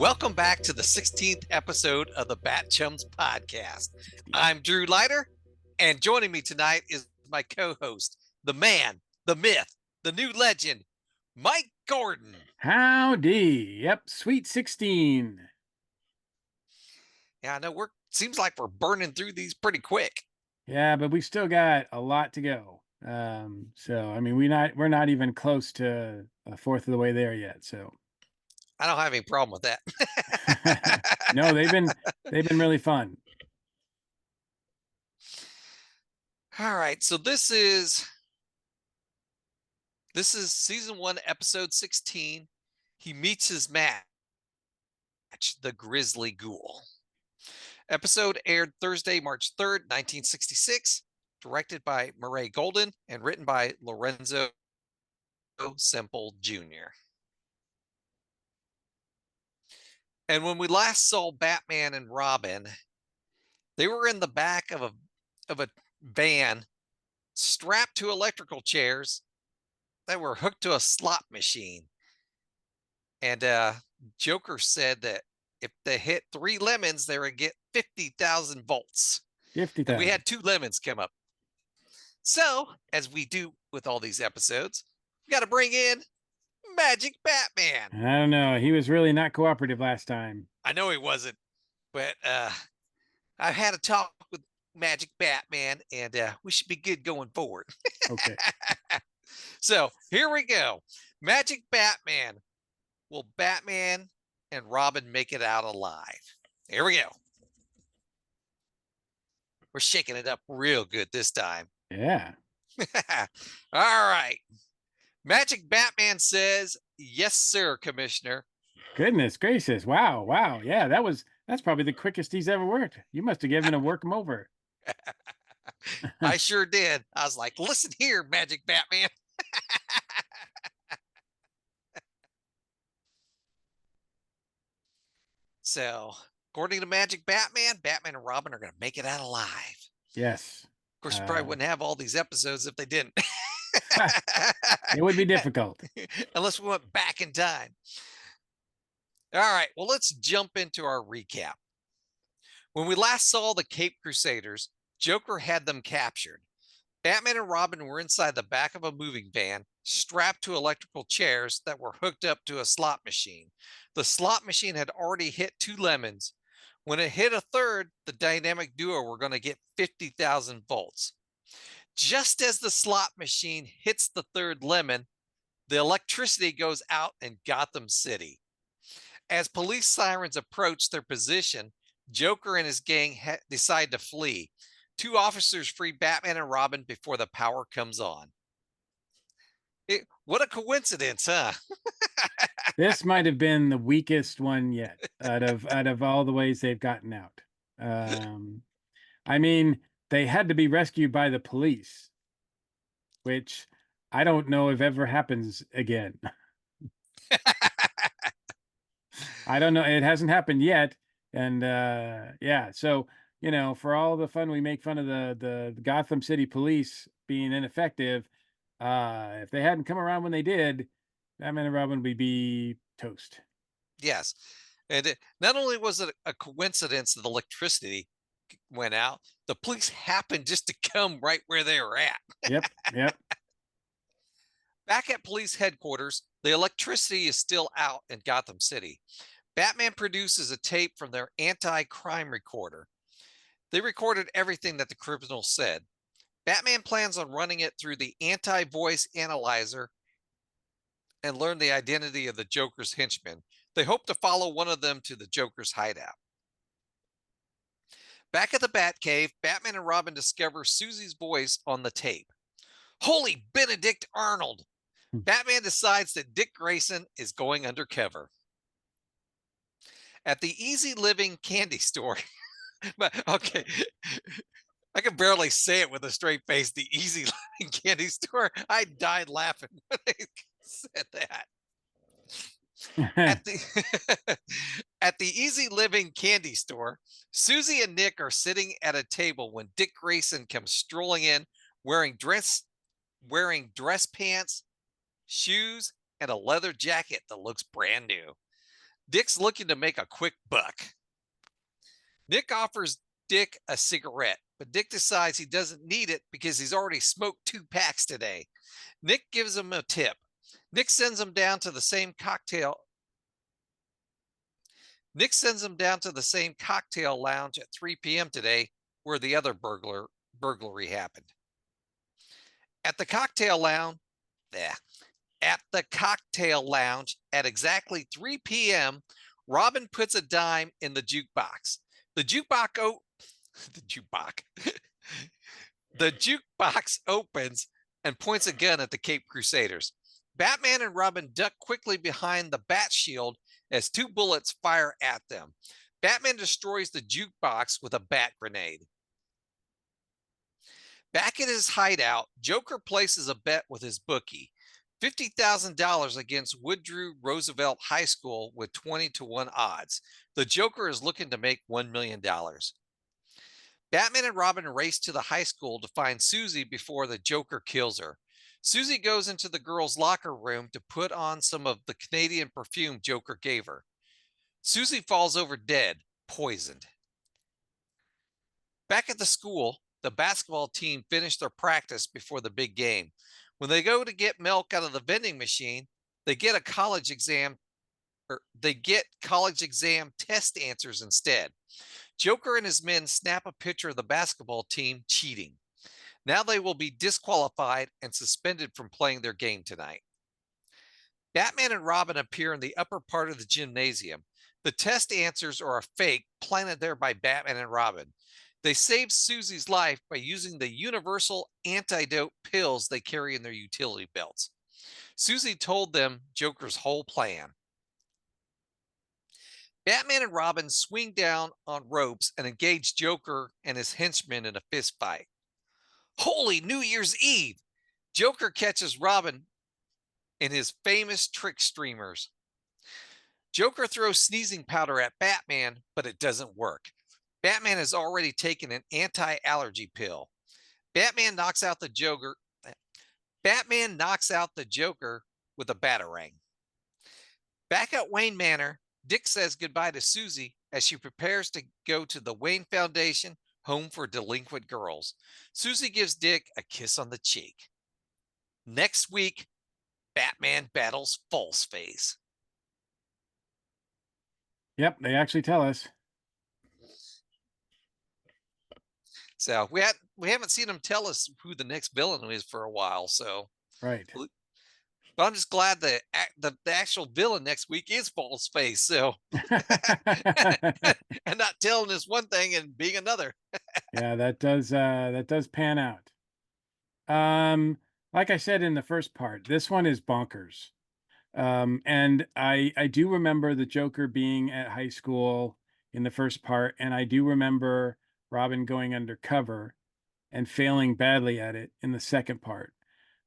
Welcome back to the 16th episode of the BatChums podcast. I'm Drew Leiter, and joining me tonight is my co-host, the man, the myth, the new legend, Mike Gordon. Howdy. Yep, Sweet 16. Yeah, I know seems like we're burning through these pretty quick. Yeah, but we still got a lot to go. We're not even close to a fourth of the way there yet. So I don't have any problem with that. no, they've been really fun. All right, so this is season 1, episode 16. He meets his match, the Grisly Ghoul. Episode aired Thursday, March 3rd, 1966, directed by Murray Golden and written by Lorenzo Semple Jr. And when we last saw Batman and Robin, they were in the back of a van strapped to electrical chairs that were hooked to a slot machine. And Joker said that if they hit 3 lemons, they would get 50,000 volts. 50,000. And we had 2 lemons come up. So, as we do with all these episodes, we got to bring in Magic Batman. I don't know. He was really not cooperative last time. I know he wasn't, but I've had a talk with Magic Batman, and we should be good going forward. Okay. So, here we go. Magic Batman. Will Batman and Robin make it out alive? Here we go. We're shaking it up real good this time. Yeah. All right. Magic Batman says, "Yes, sir, Commissioner." Goodness gracious. Wow. Yeah, that's probably the quickest he's ever worked. You must have given him work him over. I sure did. I was like, listen here, Magic Batman. So, according to Magic Batman, Batman and Robin are going to make it out alive. Yes. Of course, you probably wouldn't have all these episodes if they didn't. It would be difficult. Unless we went back in time. All right, well, let's jump into our recap. When we last saw the Cape Crusaders, Joker had them captured. Batman and Robin were inside the back of a moving van, strapped to electrical chairs that were hooked up to a slot machine. The slot machine had already hit 2 lemons. When it hit a third, the dynamic duo were going to get 50,000 volts. Just as the slot machine hits the third lemon, the electricity goes out in Gotham City. As police sirens approach their position, Joker and his gang decide to flee. 2 officers free Batman and Robin before the power comes on. What a coincidence, huh? This might have been the weakest one yet out of all the ways they've gotten out. They had to be rescued by the police, which I don't know if ever happens again. I don't know. It hasn't happened yet. And yeah, so, for all the fun we make fun of the Gotham City police being ineffective, if they hadn't come around when they did, Batman and Robin would be toast. Yes. And not only was it a coincidence that the electricity went out, the police happened just to come right where they were at. Yep. Back at police headquarters, the electricity is still out in Gotham City. Batman produces a tape from their anti-crime recorder. They recorded everything that the criminals said. Batman plans on running it through the anti-voice analyzer and learn the identity of the Joker's henchmen. They hope to follow one of them to the Joker's hideout. Back at the Batcave, Batman and Robin discover Susie's voice on the tape. Holy Benedict Arnold! Batman decides that Dick Grayson is going undercover. At the Easy Living candy store, but okay, I can barely say it with a straight face. The Easy Living candy store. I died laughing when they said that. At the Easy Living candy store, Susie and Nick are sitting at a table when Dick Grayson comes strolling in, wearing dress pants, shoes, and a leather jacket that looks brand new. Dick's looking to make a quick buck. Nick offers Dick a cigarette, but Dick decides he doesn't need it because he's already smoked 2 packs today. Nick gives him a tip. Nick sends him down to the same cocktail. Nick sends him down to the same cocktail lounge at 3 p.m. today where the other burglary happened. At the cocktail lounge, yeah, at the cocktail lounge at exactly 3 p.m., Robin puts a dime in the jukebox. The jukebox the jukebox. The jukebox opens and points a gun at the Cape Crusaders. Batman and Robin duck quickly behind the bat shield as 2 bullets fire at them. Batman destroys the jukebox with a bat grenade. Back at his hideout, Joker places a bet with his bookie. $50,000 against Woodrow Roosevelt High School with 20-1 odds. The Joker is looking to make $1 million. Batman and Robin race to the high school to find Susie before the Joker kills her. Susie goes into the girls' locker room to put on some of the Canadian perfume Joker gave her. Susie falls over dead, poisoned. Back at the school, the basketball team finish their practice before the big game. When they go to get milk out of the vending machine, they get college exam test answers instead. Joker and his men snap a picture of the basketball team cheating. Now they will be disqualified and suspended from playing their game tonight. Batman and Robin appear in the upper part of the gymnasium. The test answers are a fake planted there by Batman and Robin. They save Susie's life by using the universal antidote pills they carry in their utility belts. Susie told them Joker's whole plan. Batman and Robin swing down on ropes and engage Joker and his henchmen in a fist fight. Holy New Year's Eve! Joker catches Robin in his famous trick streamers. Joker throws sneezing powder at Batman, but it doesn't work. Batman has already taken an anti-allergy pill. Batman knocks out the Joker with a batarang. Back at Wayne Manor, Dick says goodbye to Susie as she prepares to go to the Wayne Foundation home for delinquent girls. Susie gives Dick a kiss on the cheek. Next week, Batman battles Falseface. Yep, they actually tell us. So we haven't seen him tell us who the next villain is for a while. So Right. but I'm just glad that the actual villain next week is Falseface. So and not telling us one thing and being another. Yeah, that does pan out. Like I said in the first part, this one is bonkers. And I do remember the Joker being at high school in the first part, and I do remember Robin going undercover and failing badly at it in the second part.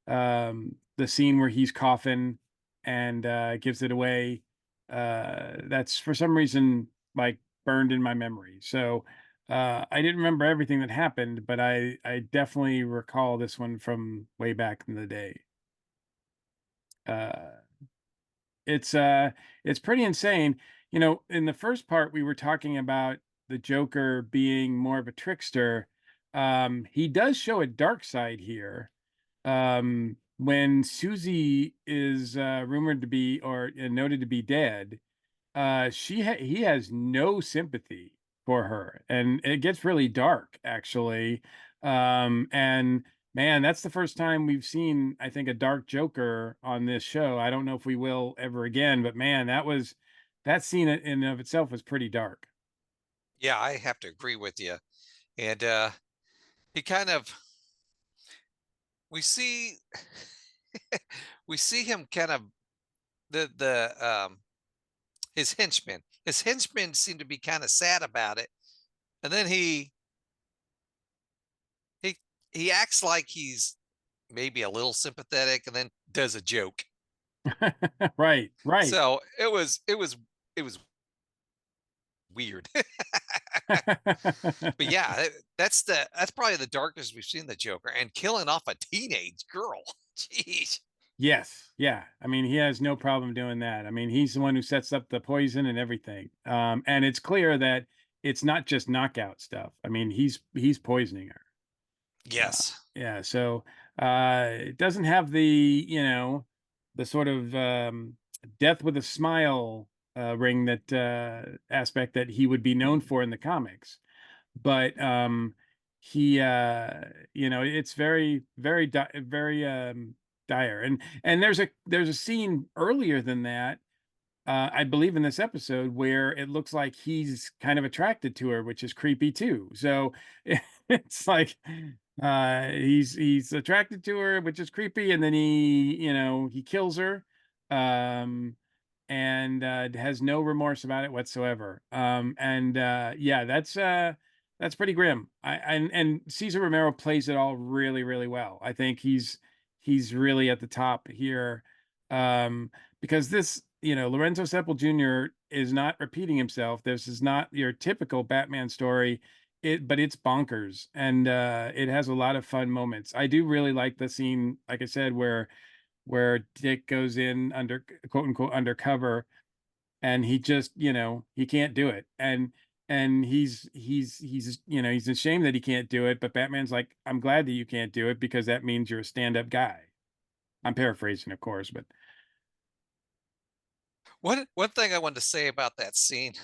The scene where he's coughing and gives it away, that's for some reason like burned in my memory. So I didn't remember everything that happened, but I definitely recall this one from way back in the day. Uh, it's pretty insane. You know, in the first part we were talking about the Joker being more of a trickster. He does show a dark side here. When Susie is rumored to be or noted to be dead, he has no sympathy for her, and it gets really dark actually. And man, that's the first time we've seen, I think, a dark Joker on this show. I don't know if we will ever again, but man, that scene in and of itself was pretty dark. Yeah, I have to agree with you. And he kind of we see we see him kind of the his henchmen. His henchmen seem to be kind of sad about it. And then he he acts like he's maybe a little sympathetic and then does a joke. Right, right. So it was weird. But yeah, that's probably the darkest we've seen the Joker and killing off a teenage girl. Jeez. Yes, yeah. I mean, he has no problem doing that. I mean, he's the one who sets up the poison and everything. And it's clear that it's not just knockout stuff. I mean, he's poisoning her. Yes. Yeah, so it doesn't have the sort of death with a smile ring that aspect that he would be known for in the comics. But he it's very dire. And there's a scene earlier than that, I believe in this episode, where it looks like he's kind of attracted to her, which is creepy too. So it's like he's attracted to her, which is creepy, and then he kills her, um, and has no remorse about it whatsoever. And yeah, that's pretty grim. And Cesar Romero plays it all really, really well. I think he's really at the top here. Because this, Lorenzo Semple Jr. is not repeating himself. This is not your typical Batman story. But it's bonkers, and it has a lot of fun moments. I do really like the scene, like I said, where Dick goes in under quote unquote undercover, and he just, he can't do it. And he's ashamed that he can't do it, but Batman's like, I'm glad that you can't do it because that means you're a stand-up guy. I'm paraphrasing, of course, but One thing I wanted to say about that scene.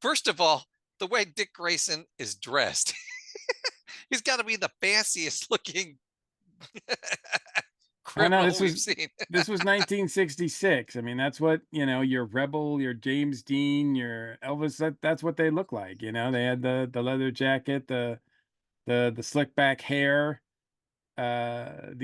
First of all, the way Dick Grayson is dressed, he's got to be the fanciest looking oh no, criminal we've seen. this was 1966. I mean, that's what, your Rebel, your James Dean, your Elvis, that's what they look like. They had the leather jacket, the slick back hair, the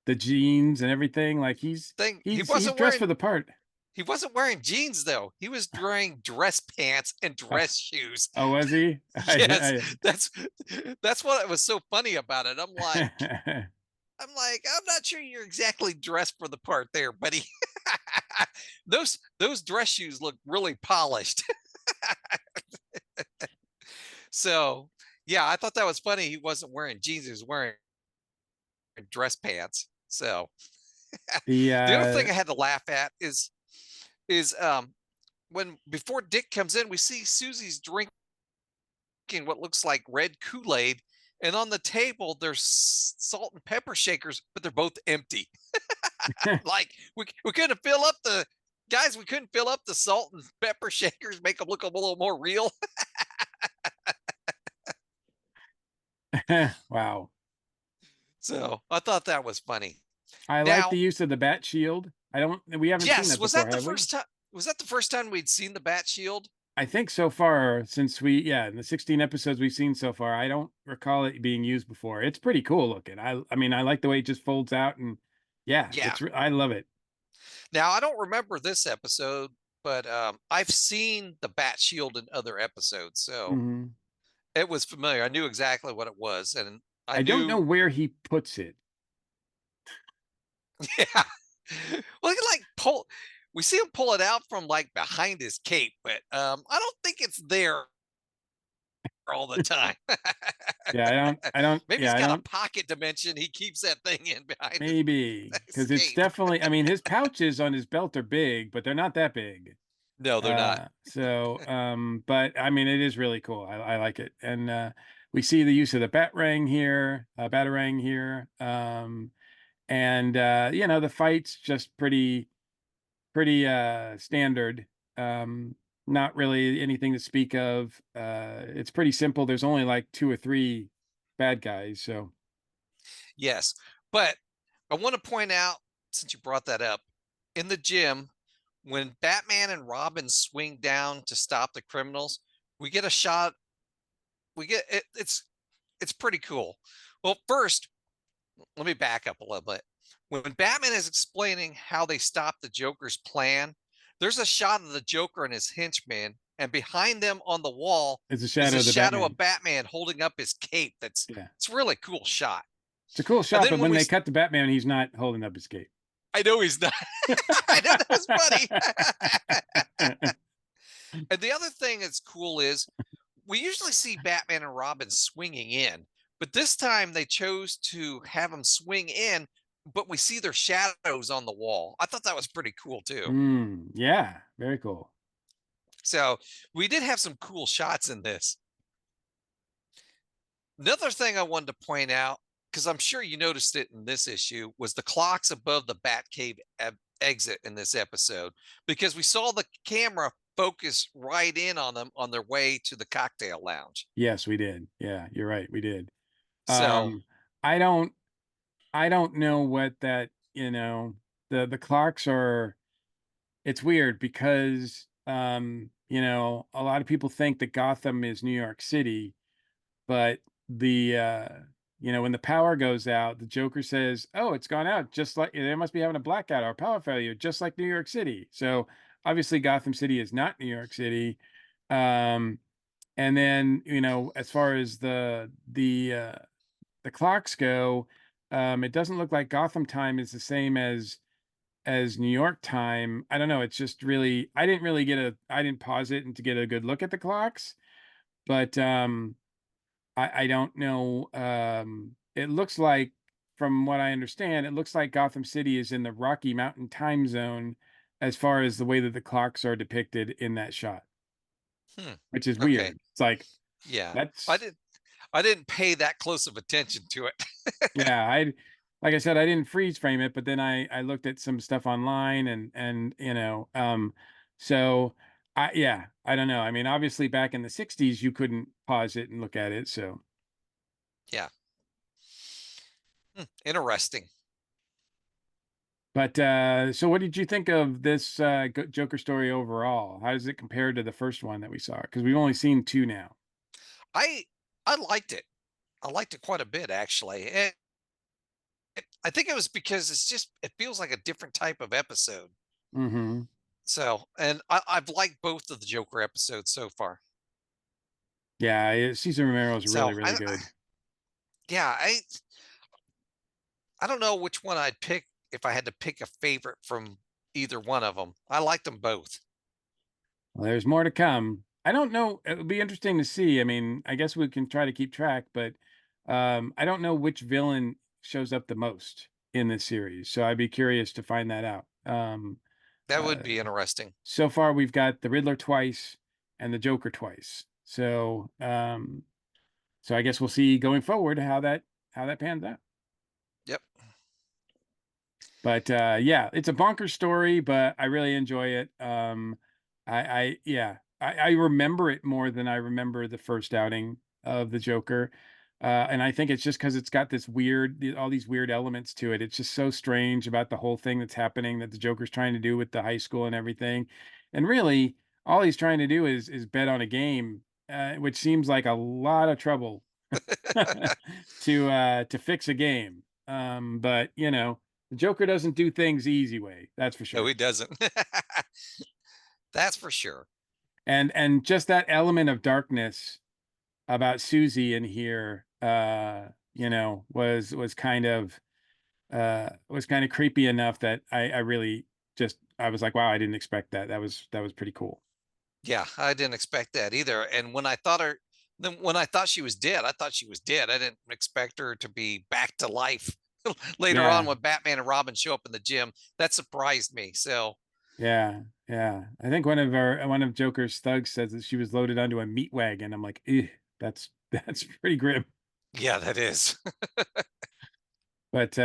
the jeans and everything. Like Thing he's dressed for the part. he wasn't wearing jeans though. He was wearing dress pants and Uh, dress shoes. oh, was he? Yes, that's that's what was so funny about it. I'm not sure you're exactly dressed for the part there, buddy. Those dress shoes look really polished. So yeah, I thought that was funny. He wasn't wearing jeans, he was wearing dress pants. So the the other thing I had to laugh at is when before Dick comes in, we see Susie's drinking what looks like red Kool-Aid, and on the table there's salt and pepper shakers, but they're both empty. Like we couldn't fill up the guys, we couldn't fill up the salt and pepper shakers, make them look a little more real. wow. So I thought that was funny. I like the Now, use of the bat shield. We haven't seen yes, that was before, that the have we? first time? Was that the first time we'd seen the Bat Shield? I think so far, since in the 16 episodes we've seen so far, I don't recall it being used before. It's pretty cool looking. I mean, I like the way it just folds out, and yeah, Yeah. I love it. Now I don't remember this episode, but I've seen the Bat Shield in other episodes, so Mhm. it was familiar. I knew exactly what it was, and I I don't know knew, where he puts it. yeah. Well, he like pull. We see him pull it out from like behind his cape, but I don't think it's there all the time. Yeah, Maybe he's yeah, I got a don't, pocket dimension. He keeps that thing in behind maybe, his because it's cape. definitely, I mean, his pouches on his belt are big, but they're not that big. No, they're not. But I mean, it is really cool. I like it. And we see the use of the batarang here. And the fight's just pretty standard. Not really anything to speak of. It's pretty simple. There's only like two or three bad guys, so Yes. But I want to point out, since you brought that up, in the gym, when Batman and Robin swing down to stop the criminals, we get a shot. We get it, it's pretty cool. Well, first, let me back up a little bit. When Batman is explaining how they stopped the Joker's plan, there's a shot of the Joker and his henchmen, and behind them on the wall it's a is shadow a of the shadow of Batman. Batman holding up his cape. Yeah. It's a really cool shot. It's a cool And shot, then but when when we they cut to Batman, he's not holding up his cape. I know he's not. I know that was funny. And the other thing that's cool is we usually see Batman and Robin swinging in, But this time they chose to have them swing in, but we see their shadows on the wall. I thought that was pretty cool too. Yeah, very cool. So we did have some cool shots in this. Another thing I wanted to point out, because I'm sure you noticed it in this issue, was the clocks above the Batcave exit in this episode, because we saw the camera focus right in on them on their way to the cocktail lounge. Yes, we did. Yeah, you're right. We did. So, I don't I don't know what that, the clocks are. It's weird because a lot of people think that Gotham is New York City, but the when the power goes out, the Joker says, "Oh, it's gone out just like they must be having a blackout or power failure just like New York City." So, obviously Gotham City is not New York City. Um and then, as far as the clocks go, it doesn't look like Gotham time is the same as New York time. I don't know. It's just really, I didn't pause it and to get a good look at the clocks, but I don't know. It looks like, from what I understand, it looks like Gotham City is in the Rocky Mountain time zone as far as the way that the clocks are depicted in that shot, hmm, which is okay, weird. It's like, yeah, I that's did. I didn't pay that close of attention to it. Yeah, like I said, I didn't freeze frame it, but then I looked at some stuff online and so I don't know. I mean, obviously back in the 60s you couldn't pause it and look at it, so. Yeah, interesting. But so what did you think of this Joker story overall? How does it compare to the first one that we saw? Because we've only seen two now. I I liked it. I liked it quite a bit actually. And I think it was because it feels like a different type of episode. Mhm. So, and I've liked both of the Joker episodes so far. Yeah, Cesar Romero is really So, really good. yeah, I don't know which one I'd pick if I had to pick a favorite from either one of them. I liked them both. Well, there's more to come. I don't know. It would be interesting to see. I mean, I guess we can try to keep track, but I don't know which villain shows up the most in this series. So I'd be curious to find that out. That would Uh, be interesting. so far, we've got the Riddler twice and the Joker twice. So I guess we'll see going forward how that pans out. Yep. But yeah, it's a bonkers story, but I really enjoy it. I remember it more than I remember the first outing of the Joker. And I think it's just because it's got all these weird elements to it. It's just so strange about the whole thing that's happening that the Joker's trying to do with the high school and everything. And really, all he's trying to do is bet on a game, which seems like a lot of trouble to fix a game. But the Joker doesn't do things the easy way, that's for No, sure. he doesn't. That's for sure. And just that element of darkness about Susie in here, was kind of creepy enough that I really just I was like, wow, I didn't expect that. That was pretty cool. Yeah, I didn't expect that either. And when I thought she was dead, I thought she was dead. I didn't expect her to be back to life later on Yeah, when Batman and Robin show up in the gym. That surprised me. So, yeah, yeah. I think one of Joker's thugs says that she was loaded onto a meat wagon. I'm like, that's that's pretty grim. yeah, that is. But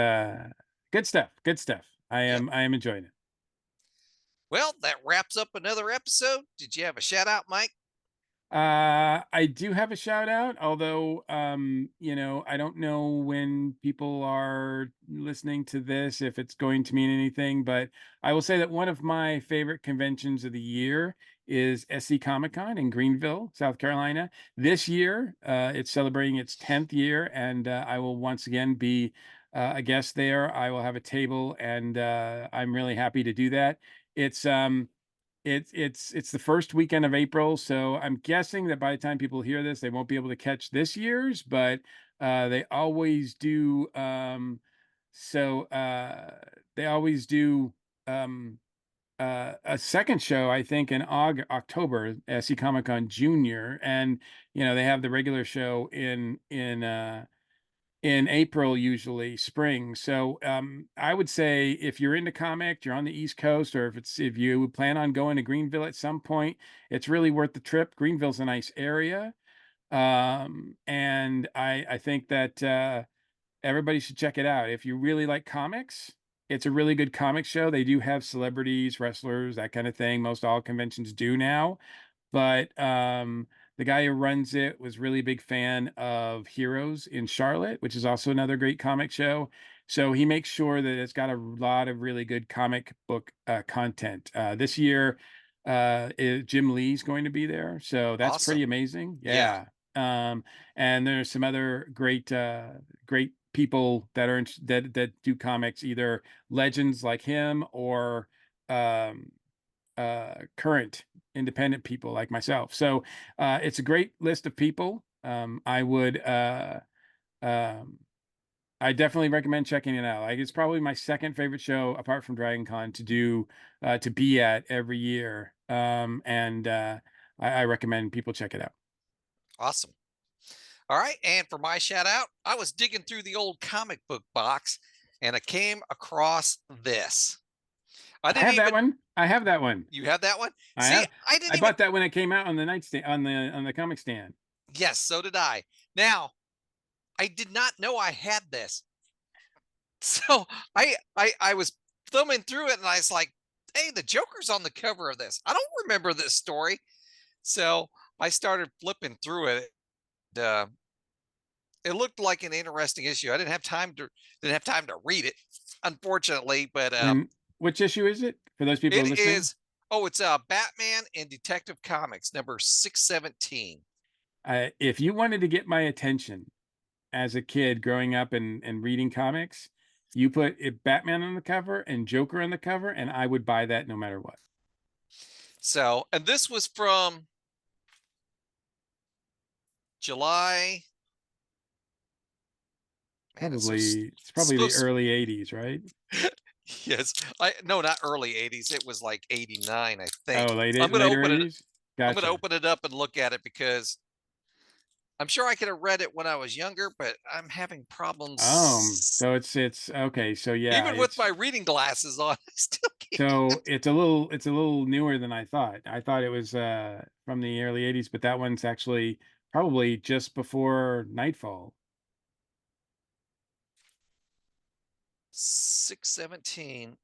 good stuff. Good stuff. I Yep. am I am enjoying it. Well, that wraps up another episode. Did you have a shout out, Mike? I do have a shout out, although I don't know when people are listening to this if it's going to mean anything, but I will say that one of my favorite conventions of the year is SC Comic Con in Greenville, South Carolina. This year, it's celebrating its 10th year, and I will once again be a guest there. I will have a table, and I'm really happy to do that. It's it's the first weekend of April, so I'm guessing that by the time people hear this, they won't be able to catch this year's, but they always do. So they always do a second show, I think, in October, SC Comic Con Junior, and they have the regular show in in April, usually spring. So I would say if you're into comic, you're on the East Coast, or if you plan on going to Greenville at some point, it's really worth the trip. Greenville's a nice area. And I think that everybody should check it out. If you really like comics, it's a really good comic show. They do have celebrities, wrestlers, that kind of thing. Most all conventions do now. But the guy who runs it was really a big fan of Heroes in Charlotte, which is also another great comic show. So he makes sure that it's got a lot of really good comic book content. This year, Jim Lee's going to be there, so that's pretty Awesome. amazing. Yeah. Yeah. And there's some other great people that are that do comics, either legends like him or um, current independent people like myself. So it's a great list of people. Um, I definitely recommend checking it out. Like, it's probably my second favorite show apart from Dragon Con to do to be at every year. And I recommend people check it out. Awesome. All right. And for my shout out, I was digging through the old comic book box and I came across this. I I didn't have that even, one. I have that one. you have that one? I See, have. I I didn't even, bought that when it came out on the nightstand on the comic stand. yes, so did I. Now, I did not know I had this. So I was thumbing through it and I was like, hey, the Joker's on the cover of this. I don't remember this story. So I started flipping through it. It looked like an interesting issue. I didn't have time to read it, unfortunately, but And which issue is it for those people it listening? is it's Batman and Detective Comics number 617. If you wanted to get my attention as a kid growing up and reading comics, you put Batman on the cover and Joker on the cover, and I would buy that no matter what. So, and this was from July. Man, It's probably so the early 80s, right? yes. I no, not early 80s. It was like 89, I think. Oh, I'm gonna later open it. 80s? I'm gonna Gotcha. open it up and look at it because I'm sure I could have read it when I was younger, but I'm having problems So it's okay. So yeah, even with my reading glasses on. I still can't. it's a little newer than I thought. I thought it was from the early 80s, but that one's actually probably just before Nightfall. 617,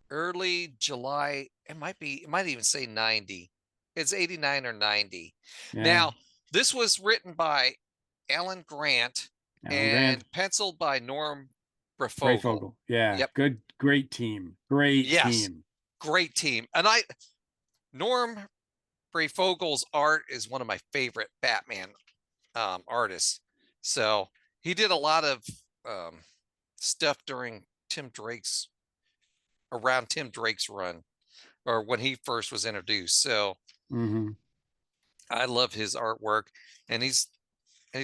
early July. It might even say 90. It's 89 or 90. Yeah, Now, this was written by Alan Grant Alan Grant, and penciled by Norm Breyfogle. Brayfogle. Yeah, Yep. great team. Great Yes. team. Great team. And Norm Breyfogle's art is one of my favorite Batman artists. So he did a lot of um, stuff around Tim Drake's run, or when he first was introduced. So Hmm. I love his artwork, and he's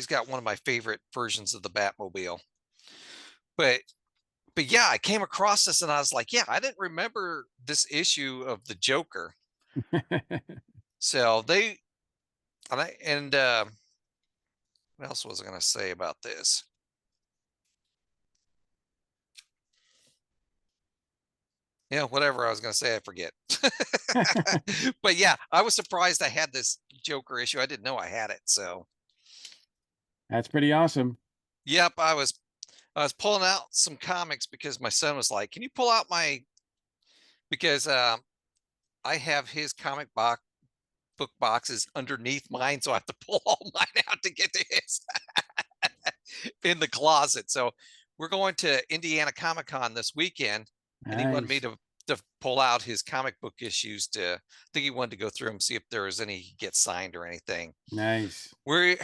got one of my favorite versions of the Batmobile. But yeah, I came across this and I was like, yeah, I didn't remember this issue of the Joker. So they and what else was I going to say about this? Yeah, whatever I was going to say, I forget. But yeah, I was surprised I had this Joker issue. I didn't know I had it. So, That's pretty awesome. yep, I was pulling out some comics because my son was like, "Can you pull out my?" Because I have his book boxes underneath mine, so I have to pull all mine out to get to his in the closet. So we're going to Indiana Comic Con this weekend, and he wanted me Nice. to pull out his comic book issues to. I think he wanted to go through them, see if there was any he get signed or anything. Nice. We're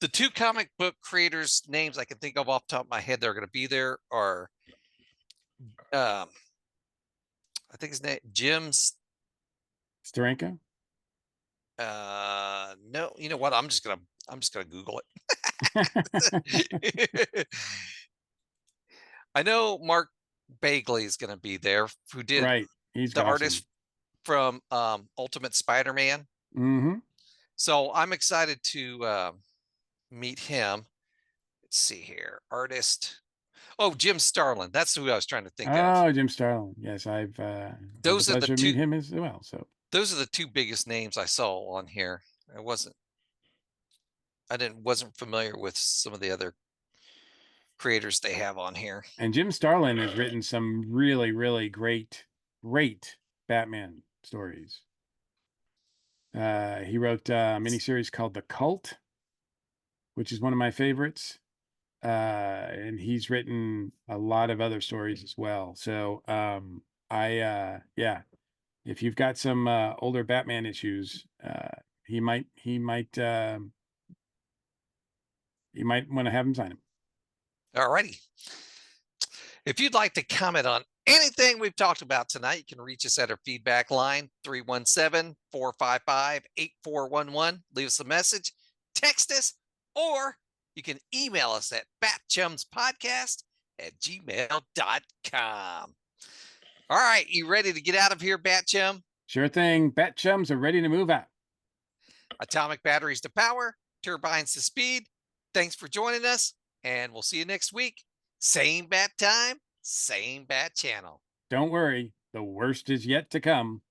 the two comic book creators' names I can think of off the top of my head that are going to be there are, um, I think his name Jim's. Steranko? No, you know what? I'm just gonna Google it. I know Mark Bagley is going to be there, who did Right. He's the awesome. artist from Ultimate Spider-Man. Hmm. So I'm excited to meet him. Let's see here. Artist. Oh, Jim Starlin. That's who I was trying to think of. Oh, Jim Starlin. Yes, I've had the Those are the pleasure of two. meeting him as well. So Those are the two biggest names I saw on here. I wasn't familiar with some of the other creators they have on here. and Jim Starlin has written some really, really great Batman stories. He wrote a miniseries called The Cult, which is one of my favorites. And he's written a lot of other stories as well. So yeah, if you've got some older Batman issues, you might want to have him sign them. All righty. If you'd like to comment on anything we've talked about tonight, you can reach us at our feedback line, 317-455-8411. Leave us a message, text us, or you can email us at batchumspodcast@gmail.com. All right, you ready to get out of here, Batchum? Sure thing. BatChums are ready to move out. Atomic batteries to power, turbines to speed. Thanks for joining us, and we'll see you next week. Same bat time, same bat channel. Don't worry, the worst is yet to come.